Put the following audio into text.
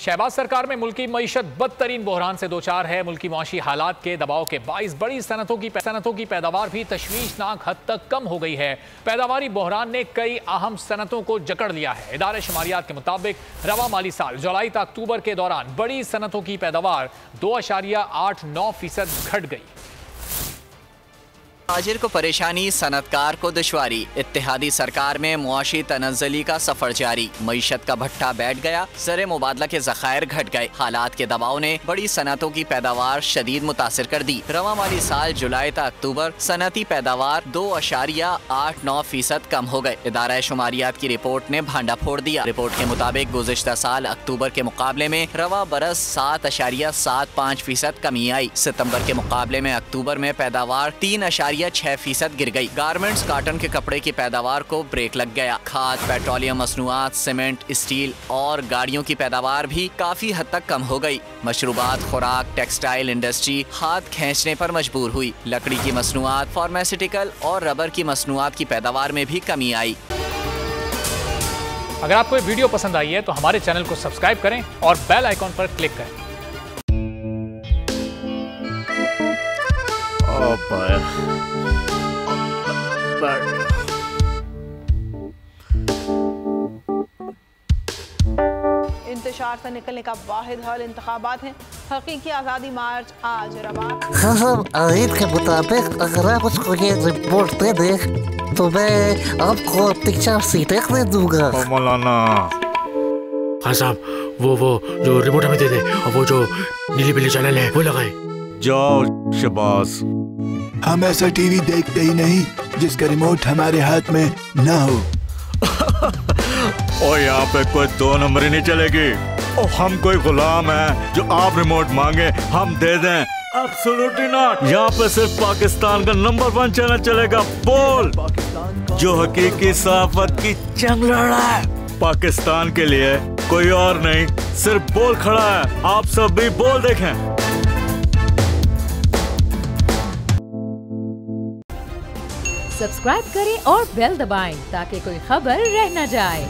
शहबाज सरकार में मुल्की मईशत बदतरीन बहरान से दोचार है। मुल्की मुआशी हालात के दबाव के बाइस बड़ी सनतों की पैदावार भी तशवीशनाक हद तक कम हो गई है। पैदावारी बहरान ने कई अहम सनतों को जकड़ लिया है। इदारे शुमारियात के मुताबिक रवा माली साल जुलाई से अक्टूबर के दौरान बड़ी सनतों की पैदावार 2.89% घट गई। ताजिर को परेशानी, सनतकार को दुश्वारी। इत्तेहादी सरकार में मुआशी तनज़्ज़ुली का सफर जारी। मईशत का भट्टा बैठ गया, ज़र मुबादला के ज़खायर घट गए। हालात के दबाव ने बड़ी सनतों की पैदावार शदीद मुतासिर कर दी। रवा माली साल जुलाई से अक्टूबर सनती पैदावार 2.89% कम हो गए। इदारा शुमारियात की रिपोर्ट ने भांडा फोड़ दिया। रिपोर्ट के मुताबिक गुज़िश्ता साल अक्टूबर के मुकाबले में रवा बरस 7.75% कमी आई। सितम्बर के मुकाबले में अक्टूबर में पैदावार 3.6% गिर गई। गारमेंट्स, काटन के कपड़े की पैदावार को ब्रेक लग गया। खाद, पेट्रोलियम मसनूआत, सीमेंट, स्टील और गाड़ियों की पैदावार भी काफी हद तक कम हो गई। मशरूबात, खुराक, टेक्सटाइल इंडस्ट्री हाथ खींचने पर मजबूर हुई। लकड़ी की मसनूआत, फार्मास्यूटिकल और रबर की मसनूआत की पैदावार में भी कमी आई। अगर आपको ये वीडियो पसंद आई है तो हमारे चैनल को सब्सक्राइब करें और बेल आइकॉन पर क्लिक करें। इंतशार से निकलने का वाहिद हल इंतखाबात हैं। हकीकी आज़ादी मार्च आज रवा। हाँ, आयत के मुताबिक अगर आप उसको ये रिपोर्ट दे दें तो मैं आपको 3-4 सीटें दे दूंगा। मौलाना हाँ साहब, वो जो रिपोर्ट हमें दे दे और वो जो नीली पीली चैनल है वो लगाए। जाओ शहबाज, हम ऐसा टीवी देखते ही नहीं जिसका रिमोट हमारे हाथ में ना हो। और यहाँ पे कोई 2 नंबर ही नहीं चलेगी। और हम कोई गुलाम है जो आप रिमोट मांगे हम दे दें? Absolutely not. यहाँ पे सिर्फ पाकिस्तान का नंबर 1 चैनल चलेगा, बोल, जो हकीकी सहाफत की जंग लड़ रहा है। पाकिस्तान के लिए कोई और नहीं, सिर्फ बोल खड़ा है। आप सब भी बोल देखें। सब्सक्राइब करें और बेल दबाएं ताकि कोई खबर रह न जाए।